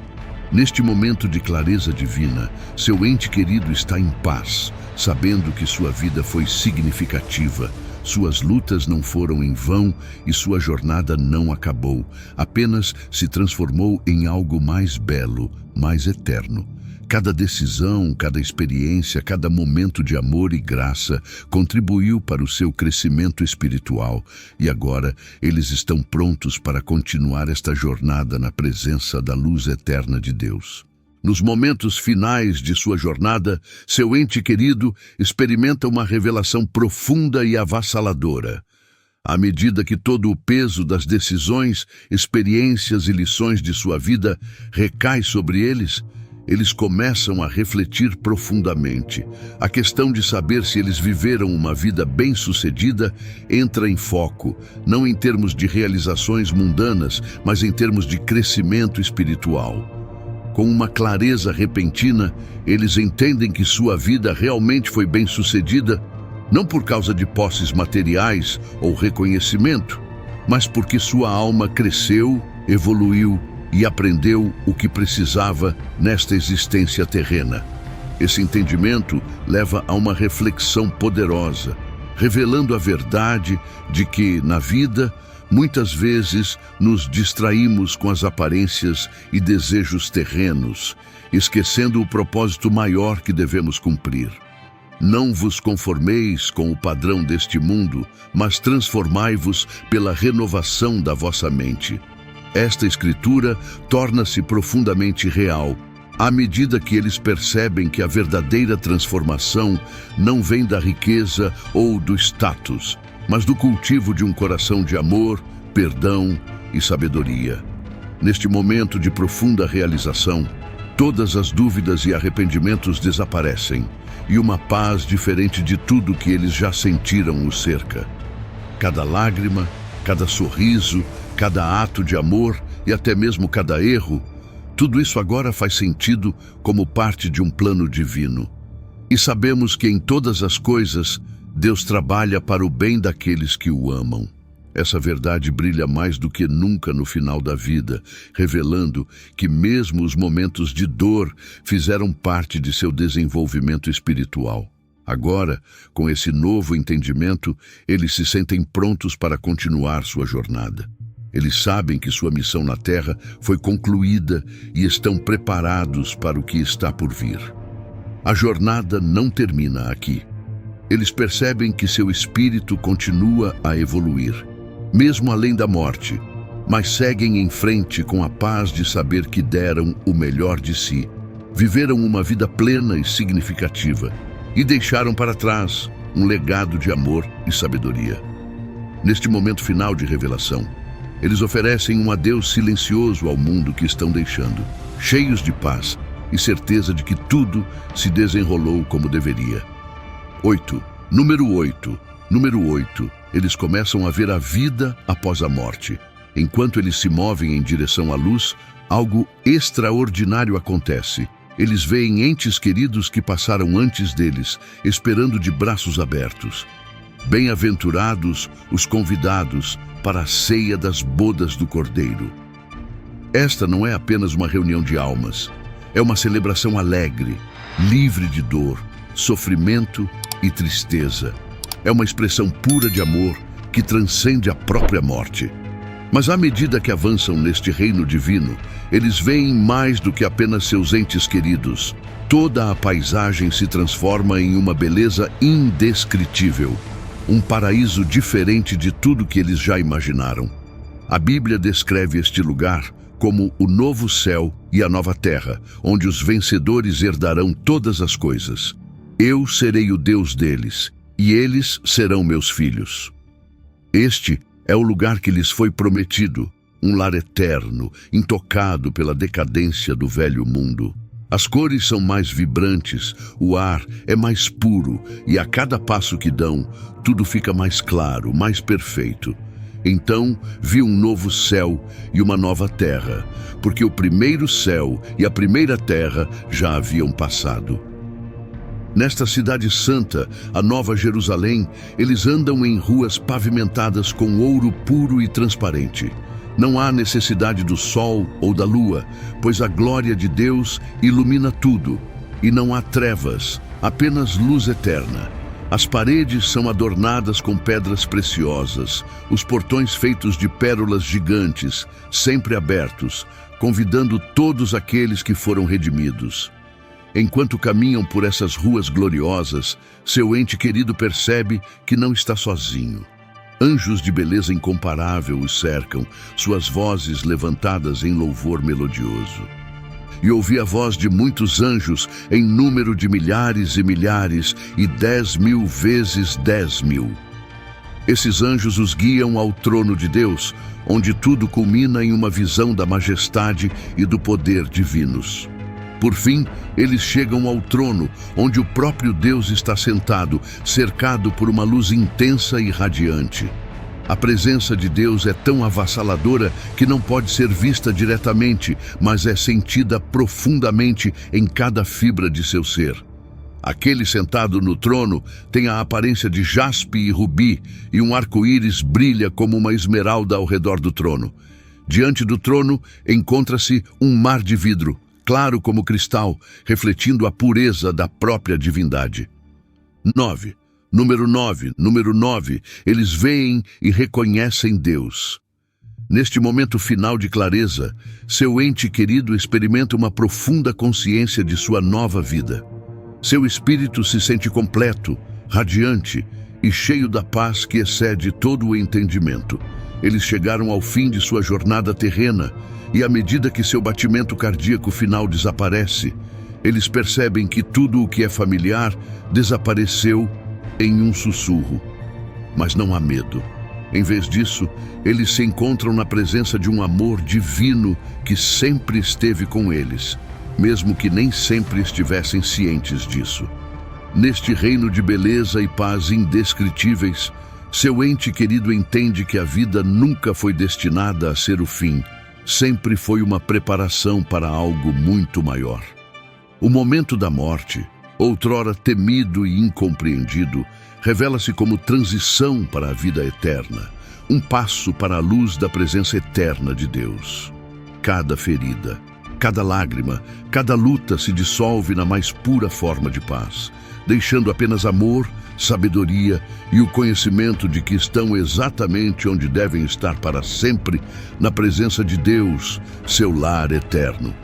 Neste momento de clareza divina, seu ente querido está em paz, sabendo que sua vida foi significativa. Suas lutas não foram em vão e sua jornada não acabou, apenas se transformou em algo mais belo, mais eterno. Cada decisão, cada experiência, cada momento de amor e graça contribuiu para o seu crescimento espiritual, e agora eles estão prontos para continuar esta jornada na presença da luz eterna de Deus. Nos momentos finais de sua jornada, seu ente querido experimenta uma revelação profunda e avassaladora. À medida que todo o peso das decisões, experiências e lições de sua vida recai sobre eles, eles começam a refletir profundamente. A questão de saber se eles viveram uma vida bem-sucedida entra em foco, não em termos de realizações mundanas, mas em termos de crescimento espiritual. Com uma clareza repentina, eles entendem que sua vida realmente foi bem-sucedida, não por causa de posses materiais ou reconhecimento, mas porque sua alma cresceu, evoluiu e aprendeu o que precisava nesta existência terrena. Esse entendimento leva a uma reflexão poderosa, revelando a verdade de que, na vida, muitas vezes nos distraímos com as aparências e desejos terrenos, esquecendo o propósito maior que devemos cumprir. Não vos conformeis com o padrão deste mundo, mas transformai-vos pela renovação da vossa mente. Esta escritura torna-se profundamente real, à medida que eles percebem que a verdadeira transformação não vem da riqueza ou do status, mas do cultivo de um coração de amor, perdão e sabedoria. Neste momento de profunda realização, todas as dúvidas e arrependimentos desaparecem, e uma paz diferente de tudo que eles já sentiram os cerca. Cada lágrima, cada sorriso, cada ato de amor e até mesmo cada erro, tudo isso agora faz sentido como parte de um plano divino. E sabemos que em todas as coisas, Deus trabalha para o bem daqueles que o amam. Essa verdade brilha mais do que nunca no final da vida, revelando que mesmo os momentos de dor fizeram parte de seu desenvolvimento espiritual. Agora, com esse novo entendimento, eles se sentem prontos para continuar sua jornada. Eles sabem que sua missão na Terra foi concluída e estão preparados para o que está por vir. A jornada não termina aqui. Eles percebem que seu espírito continua a evoluir, mesmo além da morte, mas seguem em frente com a paz de saber que deram o melhor de si, viveram uma vida plena e significativa e deixaram para trás um legado de amor e sabedoria. Neste momento final de revelação, eles oferecem um adeus silencioso ao mundo que estão deixando, cheios de paz e certeza de que tudo se desenrolou como deveria. Número 8. Eles começam a ver a vida após a morte. Enquanto eles se movem em direção à luz, algo extraordinário acontece. Eles veem entes queridos que passaram antes deles, esperando de braços abertos. Bem-aventurados os convidados para a ceia das bodas do Cordeiro. Esta não é apenas uma reunião de almas, é uma celebração alegre, livre de dor, sofrimento e tristeza. É uma expressão pura de amor que transcende a própria morte. Mas à medida que avançam neste reino divino, eles veem mais do que apenas seus entes queridos. Toda a paisagem se transforma em uma beleza indescritível. Um paraíso diferente de tudo que eles já imaginaram. A Bíblia descreve este lugar como o novo céu e a nova terra, onde os vencedores herdarão todas as coisas. Eu serei o Deus deles, e eles serão meus filhos. Este é o lugar que lhes foi prometido, um lar eterno, intocado pela decadência do velho mundo. As cores são mais vibrantes, o ar é mais puro e a cada passo que dão, tudo fica mais claro, mais perfeito. Então vi um novo céu e uma nova terra, porque o primeiro céu e a primeira terra já haviam passado. Nesta cidade santa, a Nova Jerusalém, eles andam em ruas pavimentadas com ouro puro e transparente. Não há necessidade do sol ou da lua, pois a glória de Deus ilumina tudo, e não há trevas, apenas luz eterna. As paredes são adornadas com pedras preciosas, os portões feitos de pérolas gigantes, sempre abertos, convidando todos aqueles que foram redimidos. Enquanto caminham por essas ruas gloriosas, seu ente querido percebe que não está sozinho. Anjos de beleza incomparável os cercam, suas vozes levantadas em louvor melodioso. E ouvi a voz de muitos anjos, em número de milhares e milhares, e 10.000 vezes 10.000. Esses anjos os guiam ao trono de Deus, onde tudo culmina em uma visão da majestade e do poder divinos. Por fim, eles chegam ao trono, onde o próprio Deus está sentado, cercado por uma luz intensa e radiante. A presença de Deus é tão avassaladora que não pode ser vista diretamente, mas é sentida profundamente em cada fibra de seu ser. Aquele sentado no trono tem a aparência de jaspe e rubi, e um arco-íris brilha como uma esmeralda ao redor do trono. Diante do trono encontra-se um mar de vidro, claro como cristal, refletindo a pureza da própria divindade. 9. Número 9. Eles veem e reconhecem Deus. Neste momento final de clareza, seu ente querido experimenta uma profunda consciência de sua nova vida. Seu espírito se sente completo, radiante e cheio da paz que excede todo o entendimento. Eles chegaram ao fim de sua jornada terrena e, à medida que seu batimento cardíaco final desaparece, eles percebem que tudo o que é familiar desapareceu em um sussurro. Mas não há medo. Em vez disso, eles se encontram na presença de um amor divino que sempre esteve com eles, mesmo que nem sempre estivessem cientes disso. Neste reino de beleza e paz indescritíveis, seu ente querido entende que a vida nunca foi destinada a ser o fim, sempre foi uma preparação para algo muito maior. O momento da morte, outrora temido e incompreendido, revela-se como transição para a vida eterna, um passo para a luz da presença eterna de Deus. Cada ferida, cada lágrima, cada luta se dissolve na mais pura forma de paz, deixando apenas amor, sabedoria e o conhecimento de que estão exatamente onde devem estar para sempre, na presença de Deus, seu lar eterno.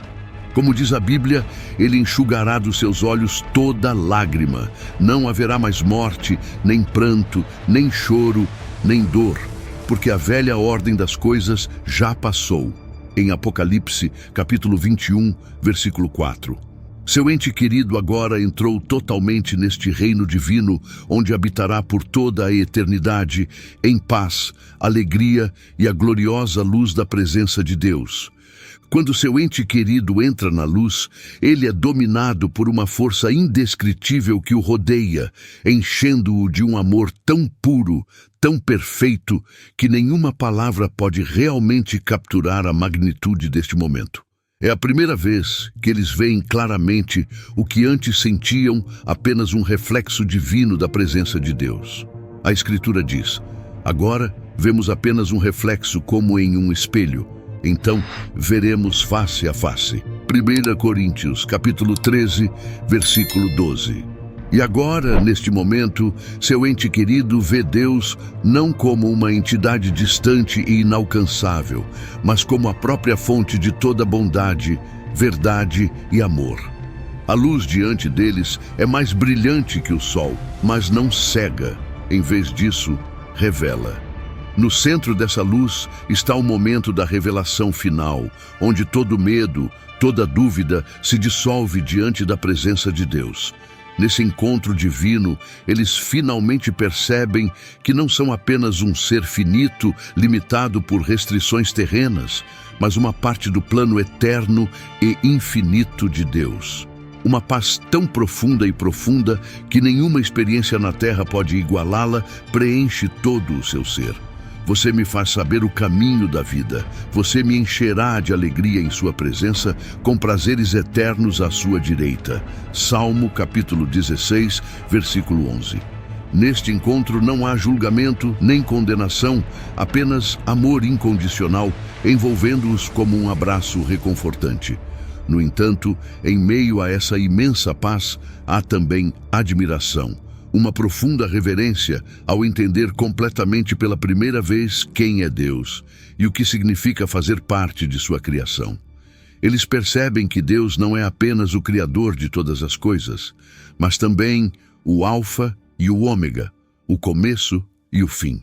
Como diz a Bíblia, Ele enxugará dos seus olhos toda lágrima. Não haverá mais morte, nem pranto, nem choro, nem dor, porque a velha ordem das coisas já passou. Em Apocalipse, capítulo 21, versículo 4. Seu ente querido agora entrou totalmente neste reino divino, onde habitará por toda a eternidade, em paz, alegria e a gloriosa luz da presença de Deus. Quando seu ente querido entra na luz, ele é dominado por uma força indescritível que o rodeia, enchendo-o de um amor tão puro, tão perfeito, que nenhuma palavra pode realmente capturar a magnitude deste momento. É a primeira vez que eles veem claramente o que antes sentiam apenas um reflexo divino da presença de Deus. A Escritura diz: agora vemos apenas um reflexo como em um espelho. Então, veremos face a face. 1 Coríntios, capítulo 13, versículo 12. E agora, neste momento, seu ente querido vê Deus não como uma entidade distante e inalcançável, mas como a própria fonte de toda bondade, verdade e amor. A luz diante deles é mais brilhante que o sol, mas não cega. Em vez disso, revela. No centro dessa luz está o momento da revelação final, onde todo medo, toda dúvida se dissolve diante da presença de Deus. Nesse encontro divino, eles finalmente percebem que não são apenas um ser finito, limitado por restrições terrenas, mas uma parte do plano eterno e infinito de Deus. Uma paz tão profunda que nenhuma experiência na Terra pode igualá-la, preenche todo o seu ser. Você me faz saber o caminho da vida. Você me encherá de alegria em sua presença, com prazeres eternos à sua direita. Salmo, capítulo 16, versículo 11. Neste encontro não há julgamento nem condenação, apenas amor incondicional, envolvendo-os como um abraço reconfortante. No entanto, em meio a essa imensa paz, há também admiração. Uma profunda reverência ao entender completamente pela primeira vez quem é Deus e o que significa fazer parte de sua criação. Eles percebem que Deus não é apenas o Criador de todas as coisas, mas também o Alfa e o Ômega, o começo e o fim.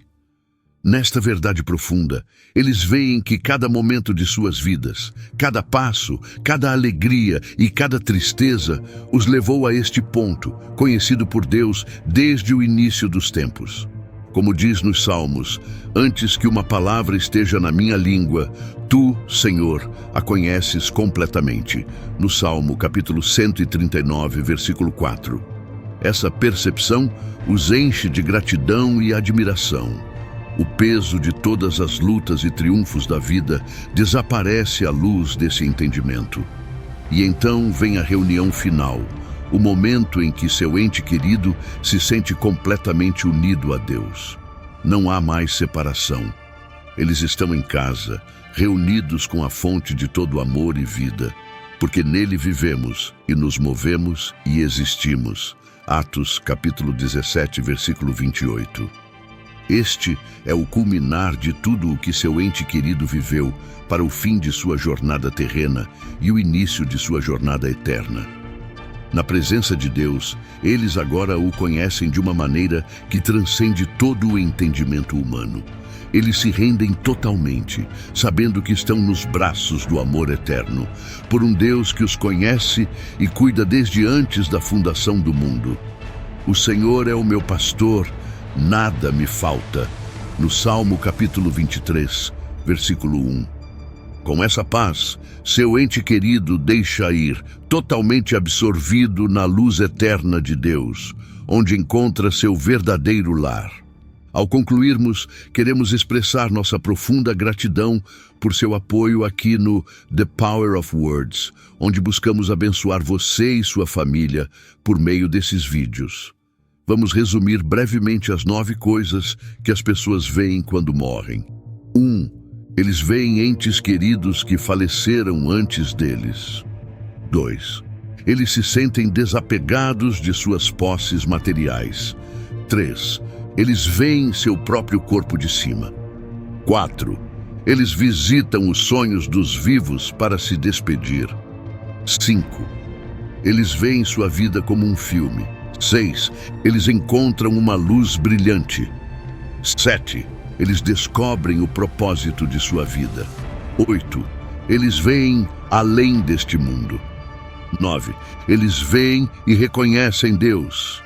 Nesta verdade profunda, eles veem que cada momento de suas vidas, cada passo, cada alegria e cada tristeza os levou a este ponto, conhecido por Deus desde o início dos tempos. Como diz nos Salmos, antes que uma palavra esteja na minha língua, tu, Senhor, a conheces completamente. No Salmo, capítulo 139, versículo 4. Essa percepção os enche de gratidão e admiração. O peso de todas as lutas e triunfos da vida desaparece à luz desse entendimento. E então vem a reunião final, o momento em que seu ente querido se sente completamente unido a Deus. Não há mais separação. Eles estão em casa, reunidos com a fonte de todo amor e vida, porque nele vivemos e nos movemos e existimos. Atos, capítulo 17, versículo 28. Este é o culminar de tudo o que seu ente querido viveu para o fim de sua jornada terrena e o início de sua jornada eterna. Na presença de Deus, eles agora o conhecem de uma maneira que transcende todo o entendimento humano. Eles se rendem totalmente, sabendo que estão nos braços do amor eterno, por um Deus que os conhece e cuida desde antes da fundação do mundo. O Senhor é o meu pastor, nada me falta. No Salmo capítulo 23, versículo 1. Com essa paz, seu ente querido deixa ir, totalmente absorvido na luz eterna de Deus, onde encontra seu verdadeiro lar. Ao concluirmos, queremos expressar nossa profunda gratidão por seu apoio aqui no The Power of Words, onde buscamos abençoar você e sua família por meio desses vídeos. Vamos resumir brevemente as 9 coisas que as pessoas veem quando morrem. 1. Eles veem entes queridos que faleceram antes deles. 2. Eles se sentem desapegados de suas posses materiais. 3. Eles veem seu próprio corpo de cima. 4. Eles visitam os sonhos dos vivos para se despedir. 5. Eles veem sua vida como um filme. 6. Eles encontram uma luz brilhante. 7. Eles descobrem o propósito de sua vida. 8. Eles veem além deste mundo. 9. Eles veem e reconhecem Deus.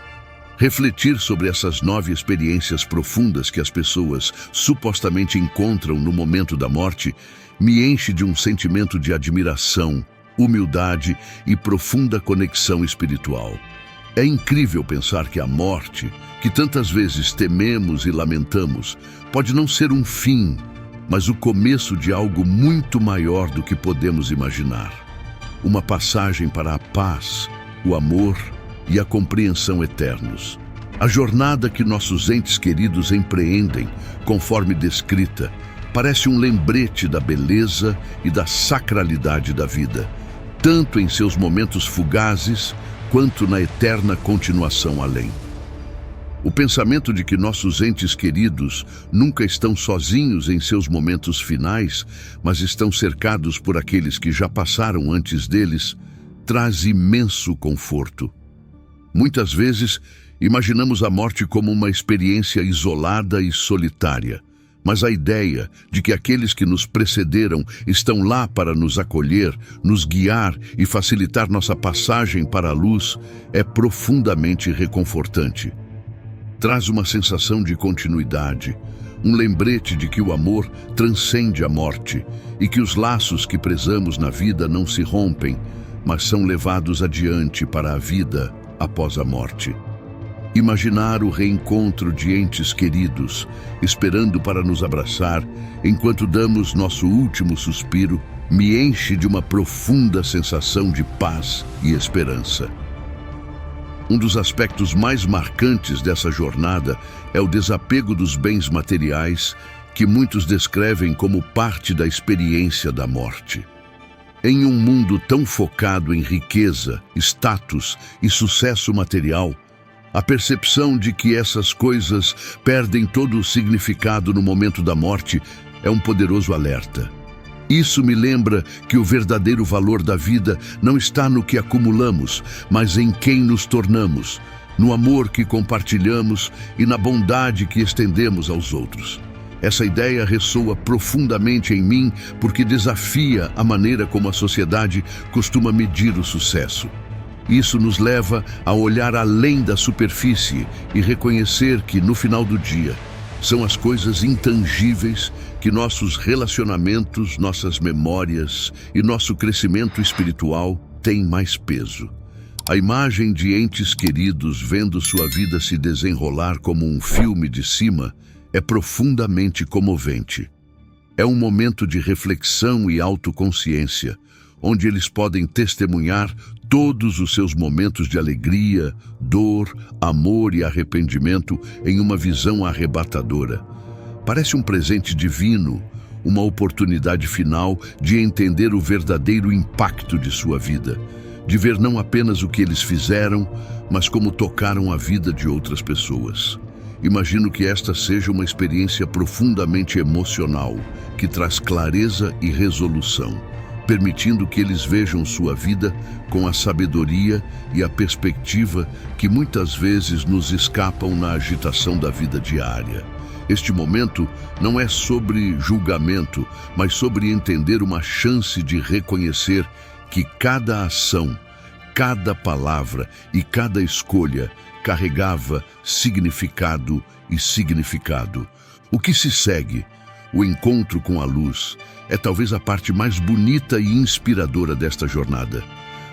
Refletir sobre essas 9 experiências profundas que as pessoas supostamente encontram no momento da morte me enche de um sentimento de admiração, humildade e profunda conexão espiritual. É incrível pensar que a morte, que tantas vezes tememos e lamentamos, pode não ser um fim, mas o começo de algo muito maior do que podemos imaginar. Uma passagem para a paz, o amor e a compreensão eternos. A jornada que nossos entes queridos empreendem, conforme descrita, parece um lembrete da beleza e da sacralidade da vida, tanto em seus momentos fugazes, quanto na eterna continuação além. O pensamento de que nossos entes queridos nunca estão sozinhos em seus momentos finais, mas estão cercados por aqueles que já passaram antes deles, traz imenso conforto. Muitas vezes, imaginamos a morte como uma experiência isolada e solitária, mas a ideia de que aqueles que nos precederam estão lá para nos acolher, nos guiar e facilitar nossa passagem para a luz é profundamente reconfortante. Traz uma sensação de continuidade, um lembrete de que o amor transcende a morte e que os laços que prezamos na vida não se rompem, mas são levados adiante para a vida após a morte. Imaginar o reencontro de entes queridos, esperando para nos abraçar, enquanto damos nosso último suspiro, me enche de uma profunda sensação de paz e esperança. Um dos aspectos mais marcantes dessa jornada é o desapego dos bens materiais, que muitos descrevem como parte da experiência da morte. Em um mundo tão focado em riqueza, status e sucesso material, a percepção de que essas coisas perdem todo o significado no momento da morte é um poderoso alerta. Isso me lembra que o verdadeiro valor da vida não está no que acumulamos, mas em quem nos tornamos, no amor que compartilhamos e na bondade que estendemos aos outros. Essa ideia ressoa profundamente em mim porque desafia a maneira como a sociedade costuma medir o sucesso. Isso nos leva a olhar além da superfície e reconhecer que, no final do dia, são as coisas intangíveis que nossos relacionamentos, nossas memórias e nosso crescimento espiritual têm mais peso. A imagem de entes queridos vendo sua vida se desenrolar como um filme de cima é profundamente comovente. É um momento de reflexão e autoconsciência, onde eles podem testemunhar todos os seus momentos de alegria, dor, amor e arrependimento em uma visão arrebatadora. Parece um presente divino, uma oportunidade final de entender o verdadeiro impacto de sua vida, de ver não apenas o que eles fizeram, mas como tocaram a vida de outras pessoas. Imagino que esta seja uma experiência profundamente emocional, que traz clareza e resolução, permitindo que eles vejam sua vida com a sabedoria e a perspectiva que muitas vezes nos escapam na agitação da vida diária. Este momento não é sobre julgamento, mas sobre entender uma chance de reconhecer que cada ação, cada palavra e cada escolha carregava significado e significado. O que se segue, o encontro com a luz, é talvez a parte mais bonita e inspiradora desta jornada.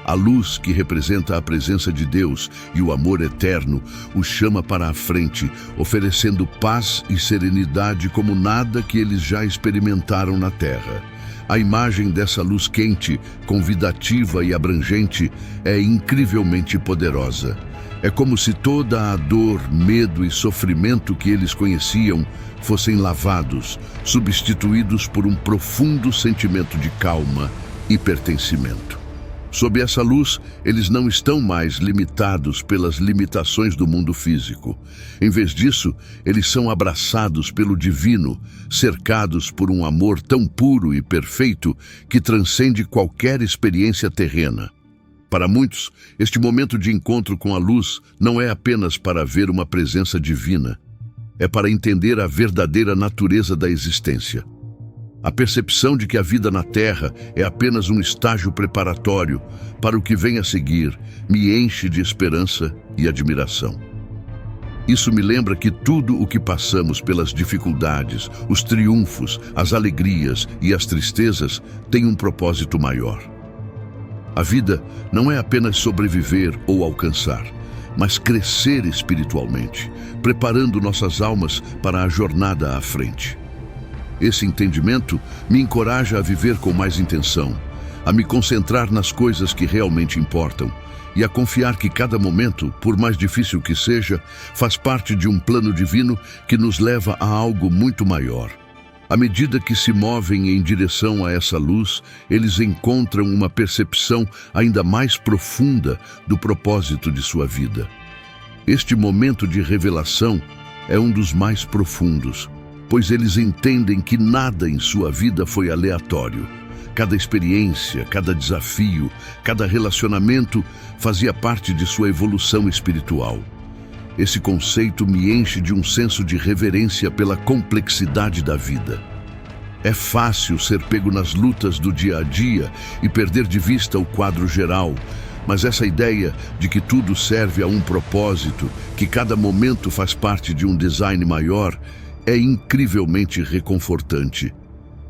A luz, que representa a presença de Deus e o amor eterno, os chama para a frente, oferecendo paz e serenidade como nada que eles já experimentaram na Terra. A imagem dessa luz quente, convidativa e abrangente é incrivelmente poderosa. É como se toda a dor, medo e sofrimento que eles conheciam fossem lavados, substituídos por um profundo sentimento de calma e pertencimento. Sob essa luz, eles não estão mais limitados pelas limitações do mundo físico. Em vez disso, eles são abraçados pelo divino, cercados por um amor tão puro e perfeito que transcende qualquer experiência terrena. Para muitos, este momento de encontro com a luz não é apenas para ver uma presença divina, é para entender a verdadeira natureza da existência. A percepção de que a vida na Terra é apenas um estágio preparatório para o que vem a seguir me enche de esperança e admiração. Isso me lembra que tudo o que passamos pelas dificuldades, os triunfos, as alegrias e as tristezas tem um propósito maior. A vida não é apenas sobreviver ou alcançar, mas crescer espiritualmente, preparando nossas almas para a jornada à frente. Esse entendimento me encoraja a viver com mais intenção, a me concentrar nas coisas que realmente importam e a confiar que cada momento, por mais difícil que seja, faz parte de um plano divino que nos leva a algo muito maior. À medida que se movem em direção a essa luz, eles encontram uma percepção ainda mais profunda do propósito de sua vida. Este momento de revelação é um dos mais profundos, pois eles entendem que nada em sua vida foi aleatório. Cada experiência, cada desafio, cada relacionamento fazia parte de sua evolução espiritual. Esse conceito me enche de um senso de reverência pela complexidade da vida. É fácil ser pego nas lutas do dia a dia e perder de vista o quadro geral, mas essa ideia de que tudo serve a um propósito, que cada momento faz parte de um design maior, é incrivelmente reconfortante.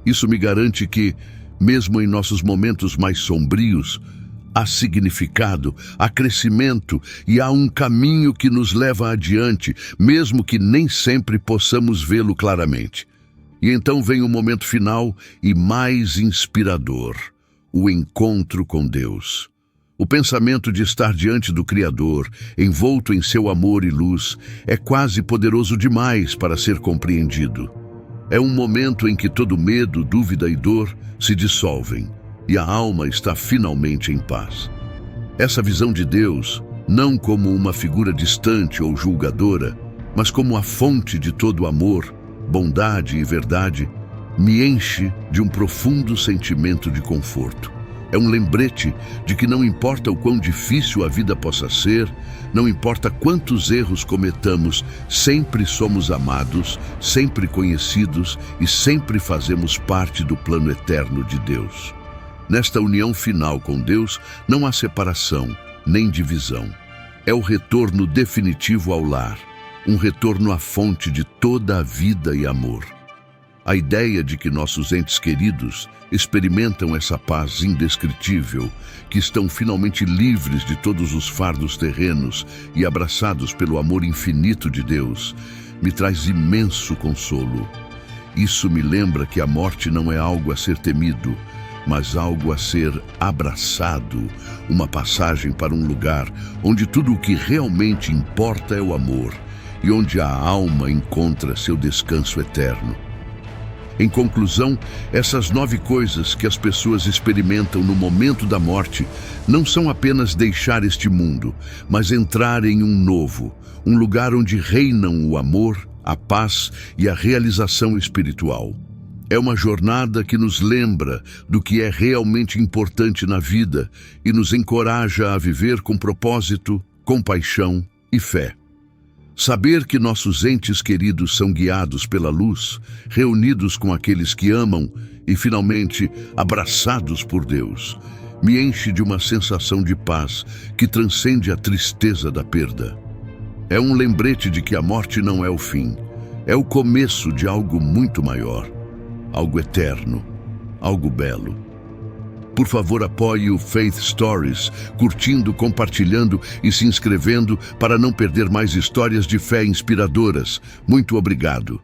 Isso me garante que, mesmo em nossos momentos mais sombrios, há significado, há crescimento e há um caminho que nos leva adiante, mesmo que nem sempre possamos vê-lo claramente. E então vem o momento final e mais inspirador, o encontro com Deus. O pensamento de estar diante do Criador, envolto em seu amor e luz, é quase poderoso demais para ser compreendido. É um momento em que todo medo, dúvida e dor se dissolvem e a alma está finalmente em paz. Essa visão de Deus, não como uma figura distante ou julgadora, mas como a fonte de todo amor, bondade e verdade, me enche de um profundo sentimento de conforto. É um lembrete de que não importa o quão difícil a vida possa ser, não importa quantos erros cometamos, sempre somos amados, sempre conhecidos e sempre fazemos parte do plano eterno de Deus. Nesta união final com Deus, não há separação, nem divisão. É o retorno definitivo ao lar, um retorno à fonte de toda a vida e amor. A ideia de que nossos entes queridos experimentam essa paz indescritível, que estão finalmente livres de todos os fardos terrenos e abraçados pelo amor infinito de Deus, me traz imenso consolo. Isso me lembra que a morte não é algo a ser temido, mas algo a ser abraçado, uma passagem para um lugar onde tudo o que realmente importa é o amor e onde a alma encontra seu descanso eterno. Em conclusão, essas 9 coisas que as pessoas experimentam no momento da morte não são apenas deixar este mundo, mas entrar em um novo, um lugar onde reinam o amor, a paz e a realização espiritual. É uma jornada que nos lembra do que é realmente importante na vida e nos encoraja a viver com propósito, compaixão e fé. Saber que nossos entes queridos são guiados pela luz, reunidos com aqueles que amam e, finalmente, abraçados por Deus, me enche de uma sensação de paz que transcende a tristeza da perda. É um lembrete de que a morte não é o fim, é o começo de algo muito maior, algo eterno, algo belo. Por favor, apoie o Faith Stories, curtindo, compartilhando e se inscrevendo para não perder mais histórias de fé inspiradoras. Muito obrigado.